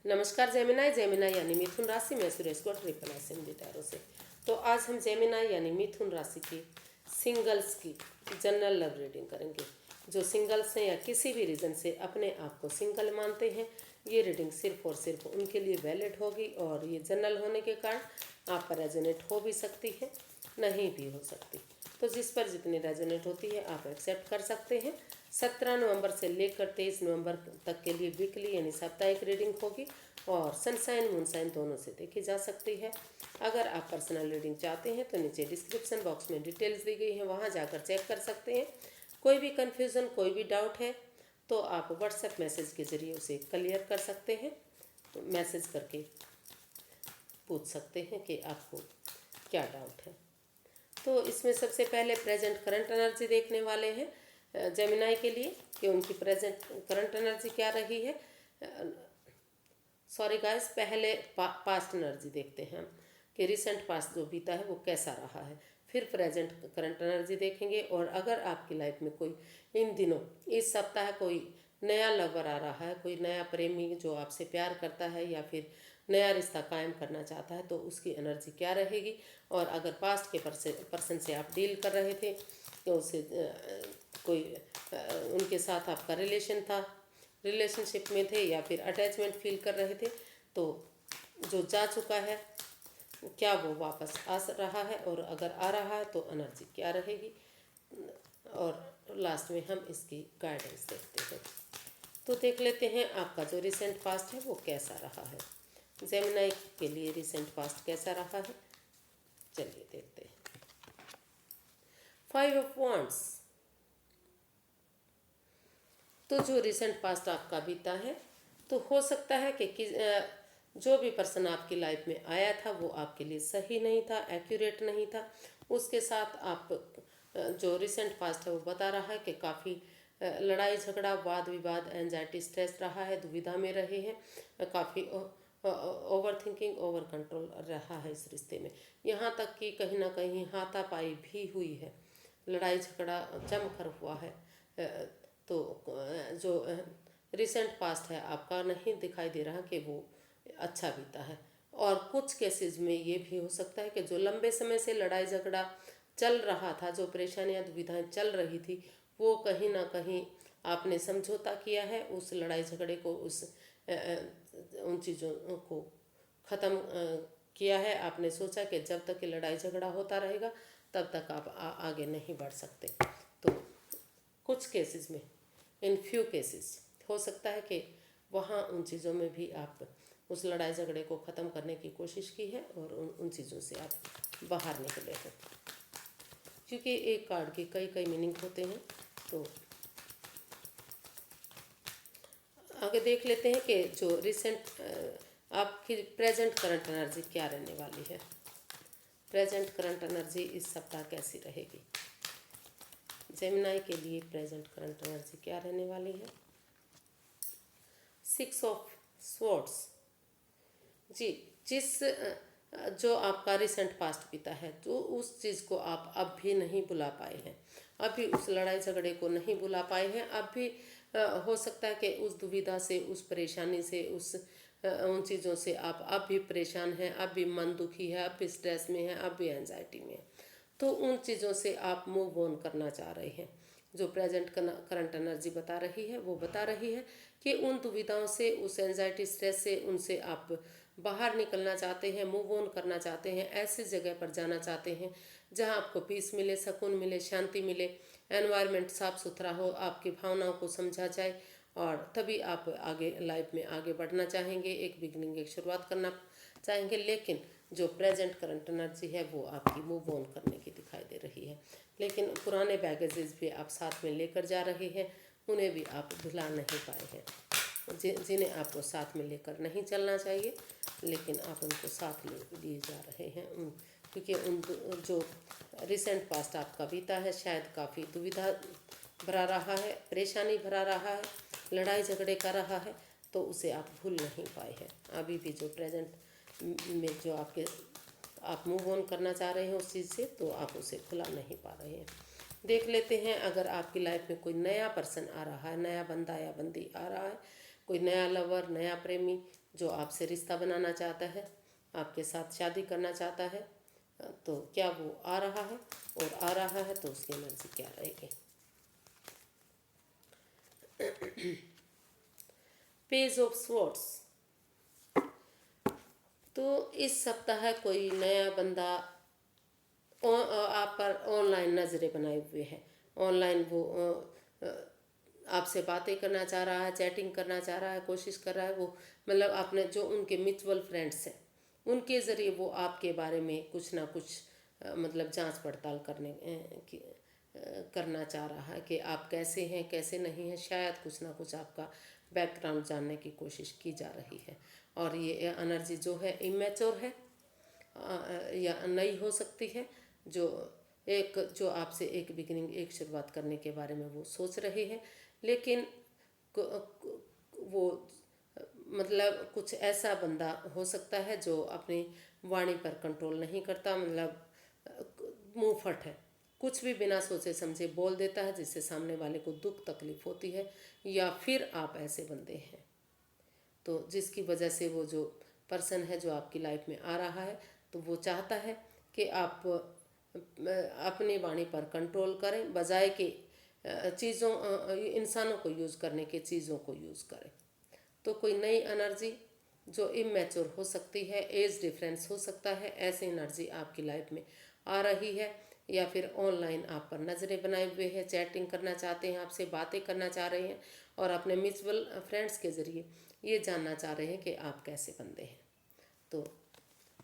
नमस्कार Gemini. Gemini यानी मिथुन राशि में सुरेश को ट्रिपल एस हिंदी टैरो से। तो आज हम जेमिनाई यानी मिथुन राशि की सिंगल्स की जनरल लव रीडिंग करेंगे। जो सिंगल्स हैं या किसी भी रीज़न से अपने आप को सिंगल मानते हैं, ये रीडिंग सिर्फ और सिर्फ उनके लिए वैलिड होगी। और ये जनरल होने के कारण आप पर रेजोनेट हो भी सकती है, नहीं भी हो सकती। तो जिस पर जितनी रेजोनेट होती है आप एक्सेप्ट कर सकते हैं। 17 नवंबर से लेकर 23 नवंबर तक के लिए वीकली यानी साप्ताहिक रीडिंग होगी और सनसाइन मूनसाइन दोनों से देखी जा सकती है। अगर आप पर्सनल रीडिंग चाहते हैं तो नीचे डिस्क्रिप्शन बॉक्स में डिटेल्स दी गई हैं, वहां जाकर चेक कर सकते हैं। कोई भी कन्फ्यूज़न, कोई भी डाउट है तो आप व्हाट्सएप मैसेज के ज़रिए उसे क्लियर कर सकते हैं। तो मैसेज करके पूछ सकते हैं कि आपको क्या डाउट है। तो इसमें सबसे पहले प्रेजेंट करंट एनर्जी देखने वाले हैं जेमिनाई के लिए कि उनकी प्रेजेंट करंट एनर्जी क्या रही है। सॉरी गाइस, पहले पास्ट एनर्जी देखते हैं हम कि रिसेंट पास्ट जो बीता है वो कैसा रहा है, फिर प्रेजेंट करंट एनर्जी देखेंगे। और अगर आपकी लाइफ में कोई इन दिनों इस सप्ताह कोई नया लवर आ रहा है, कोई नया प्रेमी जो आपसे प्यार करता है या फिर नया रिश्ता कायम करना चाहता है, तो उसकी एनर्जी क्या रहेगी। और अगर पास्ट के पर्सन से आप डील कर रहे थे तो उससे कोई उनके साथ आपका रिलेशन था, रिलेशनशिप में थे या फिर अटैचमेंट फील कर रहे थे, तो जो जा चुका है क्या वो वापस आ रहा है, और अगर आ रहा है तो एनर्जी क्या रहेगी। और लास्ट में हम इसकी गाइडेंस देखते हैं। तो देख लेते हैं आपका जो रिसेंट पास्ट है वो कैसा रहा है। जेमिनाई के लिए रिसेंट पास्ट कैसा रहा है, चलिए देखते हैं। 5 ऑफ वॉन्ड्स। तो जो रिसेंट पास्ट आपका बीता है, तो हो सकता है कि जो भी पर्सन आपकी लाइफ में आया था वो आपके लिए सही नहीं था, एक्यूरेट नहीं था। उसके साथ आप जो रिसेंट पास्ट है वो बता रहा है कि काफ़ी लड़ाई झगड़ा, वाद विवाद, एंजाइटी, स्ट्रेस रहा है, दुविधा में रहे हैं, काफ़ी ओवर थिंकिंग, ओवर कंट्रोल रहा है इस रिश्ते में। यहाँ तक कि कहीं ना कहीं हाथापाई भी हुई है, लड़ाई झगड़ा जमकर हुआ है। तो जो रिसेंट पास्ट है आपका नहीं दिखाई दे रहा कि वो अच्छा बीता है। और कुछ केसेस में ये भी हो सकता है कि जो लंबे समय से लड़ाई झगड़ा चल रहा था, जो परेशानियां दुविधाएं चल रही थी, वो कहीं ना कहीं आपने समझौता किया है उस लड़ाई झगड़े को, उन चीज़ों को ख़त्म किया है। आपने सोचा कि जब तक ये लड़ाई झगड़ा होता रहेगा तब तक आप आगे नहीं बढ़ सकते। तो कुछ केसेस में, इन फ्यू केसेस, हो सकता है कि वहाँ उन चीज़ों में भी आप उस लड़ाई झगड़े को ख़त्म करने की कोशिश की है और उन चीज़ों से आप बाहर निकले हैं। क्योंकि एक कार्ड के कई कई मीनिंग होते हैं। तो आगे देख लेते हैं कि जो रिसेंट आपकी प्रेजेंट करंट एनर्जी क्या रहने वाली है। प्रेजेंट करंट एनर्जी इस सप्ताह कैसी रहेगी जेमिनाई के लिए। प्रेजेंट करंट एनर्जी क्या रहने वाली है। 6 ऑफ स्वॉर्ड्स। जी, जो आपका रिसेंट पास्ट बीता है, तो उस चीज़ को आप अब भी नहीं भुला पाए हैं, अभी उस लड़ाई झगड़े को नहीं भुला पाए हैं। अब भी हो सकता है कि उस दुविधा से, उस परेशानी से, उन चीज़ों से आप अब भी परेशान हैं, अब भी मन दुखी है, अब भी स्ट्रेस में है, अब भी एंजाइटी में है। तो उन चीज़ों से आप मूव ऑन करना चाह रहे हैं। जो प्रेजेंट करंट एनर्जी बता रही है वो बता रही है कि उन दुविधाओं से, उस एंजाइटी स्ट्रेस से, उनसे आप बाहर निकलना चाहते हैं, मूव ऑन करना चाहते हैं, ऐसी जगह पर जाना चाहते हैं जहां आपको पीस मिले, सुकून मिले, शांति मिले, एनवायरनमेंट साफ सुथरा हो, आपकी भावनाओं को समझा जाए, और तभी आप आगे लाइफ में आगे बढ़ना चाहेंगे, एक बिगनिंग, एक शुरुआत करना चाहेंगे। लेकिन जो प्रेजेंट करंट एनर्जी है वो आपकी मूव ऑन करने की दिखाई दे रही है। लेकिन पुराने बैगेजेस भी आप साथ में लेकर जा रहे हैं, उन्हें भी आप भुला नहीं पाए हैं, जिन्हें आपको साथ में लेकर नहीं चलना चाहिए, लेकिन आप उनको साथ लिए जा रहे हैं। क्योंकि उन जो रिसेंट पास्ट आपका बीता है शायद काफ़ी दुविधा भरा रहा है, परेशानी भरा रहा है, लड़ाई झगड़े का रहा है, तो उसे आप भूल नहीं पाए हैं। अभी भी जो प्रेजेंट में जो आप मूव ऑन करना चाह रहे हैं उस चीज़ से, तो आप उसे भुला नहीं पा रहे हैं। देख लेते हैं अगर आपकी लाइफ में कोई नया पर्सन आ रहा है, नया बंदा या बंदी आ रहा है, कोई नया लवर, नया प्रेमी, जो आपसे रिश्ता बनाना चाहता है, आपके साथ शादी करना चाहता है, तो क्या वो आ रहा है, और आ रहा है तो उसकी एनर्जी क्या रहेगी। Page of swords. तो इस सप्ताह कोई नया बंदा आप पर ऑनलाइन नज़रें बनाए हुए है। ऑनलाइन वो आपसे बातें करना चाह रहा है, चैटिंग करना चाह रहा है, कोशिश कर रहा है। वो मतलब आपने जो उनके म्यूचुअल फ्रेंड्स हैं उनके ज़रिए वो आपके बारे में कुछ ना कुछ मतलब जांच पड़ताल करना चाह रहा है कि आप कैसे हैं, कैसे नहीं हैं। शायद कुछ ना कुछ आपका बैकग्राउंड जानने की कोशिश की जा रही है। और ये एनर्जी जो है इमेच्योर है, या नई हो सकती है। जो आपसे एक बिगिनिंग, एक शुरुआत करने के बारे में वो सोच रहे हैं, लेकिन वो मतलब कुछ ऐसा बंदा हो सकता है जो अपनी वाणी पर कंट्रोल नहीं करता, मतलब मुंह फट है, कुछ भी बिना सोचे समझे बोल देता है, जिससे सामने वाले को दुख तकलीफ होती है। या फिर आप ऐसे बंदे हैं तो जिसकी वजह से वो जो पर्सन है जो आपकी लाइफ में आ रहा है, तो वो चाहता है कि आप अपनी वाणी पर कंट्रोल करें, बजाय कि इंसानों को यूज़ करने के चीज़ों को यूज़ करें। तो कोई नई एनर्जी जो इमेच्योर हो सकती है, एज डिफरेंस हो सकता है, ऐसी एनर्जी आपकी लाइफ में आ रही है। या फिर ऑनलाइन आप पर नज़रें बनाए हुए हैं, चैटिंग करना चाहते हैं, आपसे बातें करना चाह रहे हैं, और अपने म्यूचुअल फ्रेंड्स के ज़रिए ये जानना चाह रहे हैं कि आप कैसे बंदे हैं। तो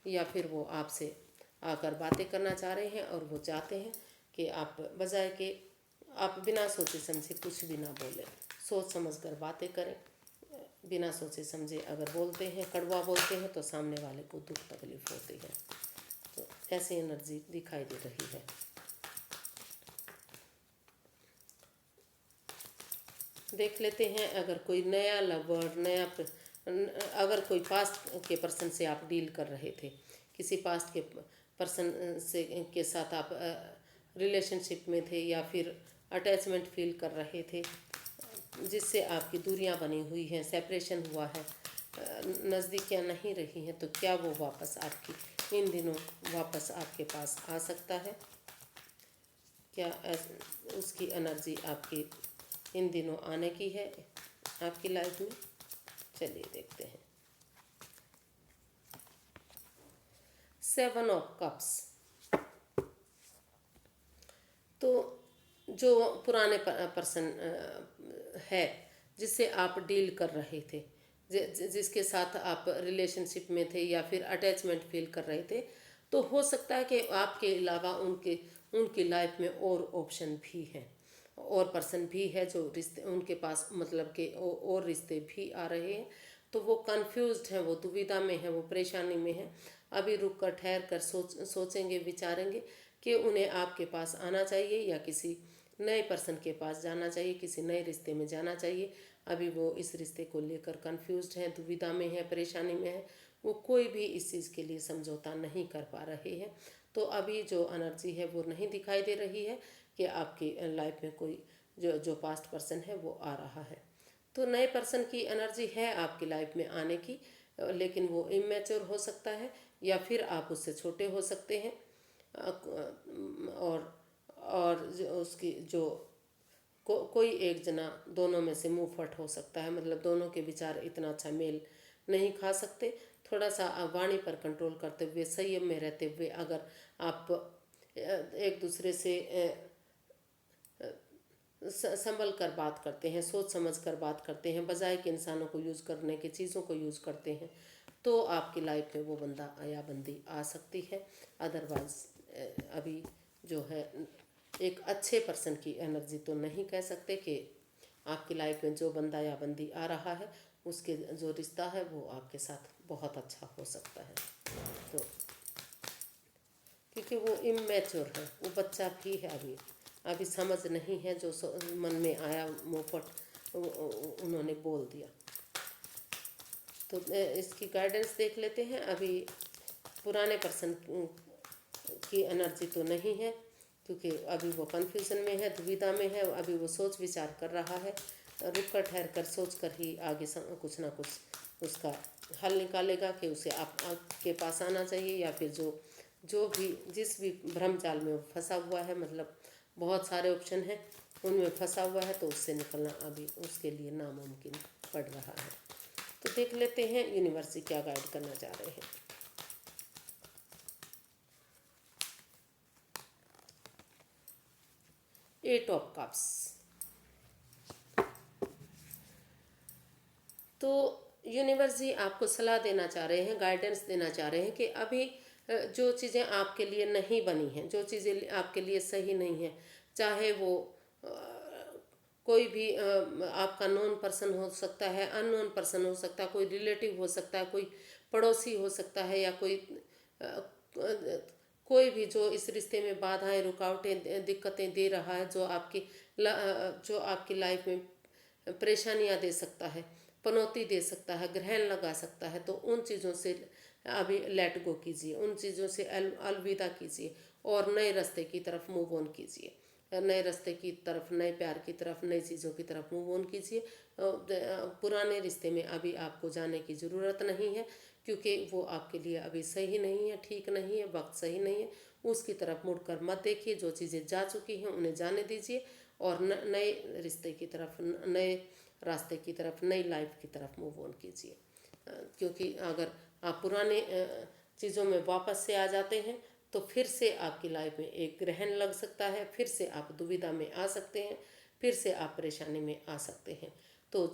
या फिर वो आपसे आकर बातें करना चाह रहे हैं और वो चाहते हैं कि आप बजाय कि आप बिना सोचे समझे कुछ भी ना बोलें, सोच समझ कर बातें करें। बिना सोचे समझे अगर बोलते हैं, कड़वा बोलते हैं, तो सामने वाले को दुख तकलीफ होती है। तो ऐसी एनर्जी दिखाई दे रही है। देख लेते हैं अगर कोई नया लवर, अगर कोई पास्ट के पर्सन से आप डील कर रहे थे, किसी पास्ट के पर्सन से के साथ आप रिलेशनशिप में थे, या फिर अटैचमेंट फील कर रहे थे, जिससे आपकी दूरियां बनी हुई हैं, सेपरेशन हुआ है, नज़दीकियां नहीं रही हैं, तो क्या वो वापस आपकी इन दिनों वापस आपके पास आ सकता है? क्या उसकी एनर्जी आपकी इन दिनों आने की है आपकी लाइफ में? चलिए देखते हैं। 7 ऑफ कप्स। तो जो पुराने पर्सन है जिससे आप डील कर रहे थे, जिसके साथ आप रिलेशनशिप में थे या फिर अटैचमेंट फील कर रहे थे, तो हो सकता है कि आपके अलावा उनकी लाइफ में और ऑप्शन भी हैं, और पर्सन भी है जो रिश्ते उनके पास, मतलब कि और रिश्ते भी आ रहे हैं। तो वो कंफ्यूज्ड हैं, वो दुविधा में है, वो परेशानी में है। अभी रुक कर ठहर कर सोचेंगे, विचारेंगे कि उन्हें आपके पास आना चाहिए या किसी नए पर्सन के पास जाना चाहिए, किसी नए रिश्ते में जाना चाहिए। अभी वो इस रिश्ते को लेकर कंफ्यूज्ड हैं, दुविधा में है, परेशानी में है। वो कोई भी इस चीज़ के लिए समझौता नहीं कर पा रहे हैं। तो अभी जो एनर्जी है वो नहीं दिखाई दे रही है कि आपकी लाइफ में कोई जो पास्ट पर्सन है वो आ रहा है। तो नए पर्सन की एनर्जी है आपकी लाइफ में आने की, लेकिन वो इमेच्योर हो सकता है, या फिर आप उससे छोटे हो सकते हैं। और उसकी कोई एक जना दोनों में से मुंह फट हो सकता है, मतलब दोनों के विचार इतना अच्छा मेल नहीं खा सकते। थोड़ा सा वाणी पर कंट्रोल करते हुए, संयम में रहते हुए अगर आप एक दूसरे से संभल कर बात करते हैं, सोच समझ कर बात करते हैं, बजाय कि इंसानों को यूज़ करने के चीज़ों को यूज़ करते हैं, तो आपकी लाइफ में वो बंदा या बंदी आ सकती है। अदरवाइज अभी जो है एक अच्छे पर्सन की एनर्जी तो नहीं कह सकते कि आपकी लाइफ में जो बंदा या बंदी आ रहा है उसके जो रिश्ता है वो आपके साथ बहुत अच्छा हो सकता है। तो क्योंकि वो इमेच्योर है, वो बच्चा भी है, अभी समझ नहीं है, जो मन में आया मुंहफट उन्होंने बोल दिया। तो इसकी गाइडेंस देख लेते हैं। अभी पुराने पर्सन की एनर्जी तो नहीं है, क्योंकि अभी वो कन्फ्यूज़न में है, दुविधा में है। अभी वो सोच विचार कर रहा है, रुक कर ठहर कर सोच कर ही आगे कुछ ना कुछ उसका हल निकालेगा कि उसे आपके पास आना चाहिए, या फिर जो भी जिस भी भ्रम जाल में वो फंसा हुआ है, मतलब बहुत सारे ऑप्शन हैं उनमें फंसा हुआ है, तो उससे निकलना अभी उसके लिए नामुमकिन पड़ रहा है। तो देख लेते हैं यूनिवर्स क्या गाइड करना चाह रहे हैं। Eight of cups. तो यूनिवर्स जी आपको सलाह देना चाह रहे हैं, गाइडेंस देना चाह रहे हैं कि अभी जो चीज़ें आपके लिए नहीं बनी हैं, जो चीज़ें आपके लिए सही नहीं हैं, चाहे वो कोई भी आपका नोन पर्सन हो सकता है, अननोन पर्सन हो सकता है, कोई रिलेटिव हो सकता है, कोई पड़ोसी हो सकता है, या कोई भी जो इस रिश्ते में बाधाएं, रुकावटें, दिक्कतें दे रहा है, जो आपकी लाइफ में परेशानियां दे सकता है, पनौती दे सकता है, ग्रहण लगा सकता है, तो उन चीज़ों से अभी लेट गो कीजिए, उन चीज़ों से अलविदा कीजिए और नए रास्ते की तरफ मूव ऑन कीजिए, नए रास्ते की तरफ, नए प्यार की तरफ, नई चीज़ों की तरफ मूव ऑन कीजिए। पुराने रिश्ते में अभी आपको जाने की ज़रूरत नहीं है, क्योंकि वो आपके लिए अभी सही नहीं है, ठीक नहीं है, वक्त सही नहीं है। उसकी तरफ मुड़कर मत देखिए, जो चीज़ें जा चुकी हैं उन्हें जाने दीजिए और नए रिश्ते की तरफ, नए रास्ते की तरफ, नई लाइफ की तरफ मूव ऑन कीजिए। क्योंकि अगर आप पुराने चीज़ों में वापस से आ जाते हैं तो फिर से आपकी लाइफ में एक ग्रहण लग सकता है, फिर से आप दुविधा में आ सकते हैं, फिर से आप परेशानी में आ सकते हैं। तो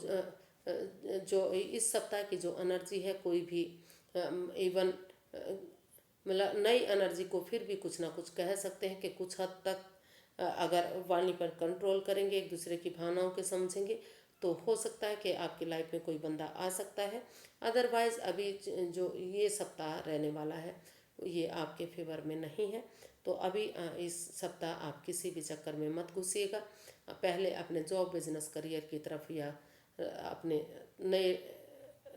जो इस सप्ताह की जो एनर्जी है, कोई भी इवन मतलब नई एनर्जी को फिर भी कुछ ना कुछ कह सकते हैं कि कुछ हद तक अगर वाणी पर कंट्रोल करेंगे, एक दूसरे की भावनाओं के समझेंगे, तो हो सकता है कि आपकी लाइफ में कोई बंदा आ सकता है। अदरवाइज़ अभी जो ये सप्ताह रहने वाला है ये आपके फेवर में नहीं है। तो अभी इस सप्ताह आप किसी भी चक्कर में मत घुसिएगा। पहले अपने जॉब, बिजनेस, करियर की तरफ या अपने नए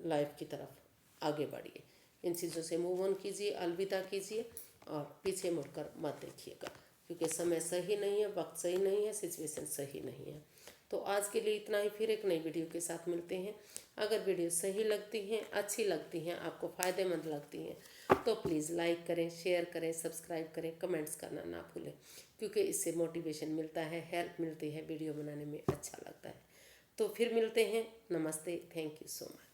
लाइफ की तरफ आगे बढ़िए। इन चीज़ों से मूव ऑन कीजिए, अलविदा कीजिए और पीछे मुड़कर मत देखिएगा, क्योंकि समय सही नहीं है, वक्त सही नहीं है, सिचुएशन सही नहीं है। तो आज के लिए इतना ही, फिर एक नई वीडियो के साथ मिलते हैं। अगर वीडियो सही लगती हैं, अच्छी लगती हैं, आपको फ़ायदेमंद लगती हैं, तो प्लीज़ लाइक करें, शेयर करें, सब्सक्राइब करें, कमेंट्स करना ना भूलें, क्योंकि इससे मोटिवेशन मिलता है, हेल्प मिलती है, वीडियो बनाने में अच्छा लगता है। तो फिर मिलते हैं। नमस्ते, थैंक यू सो मच।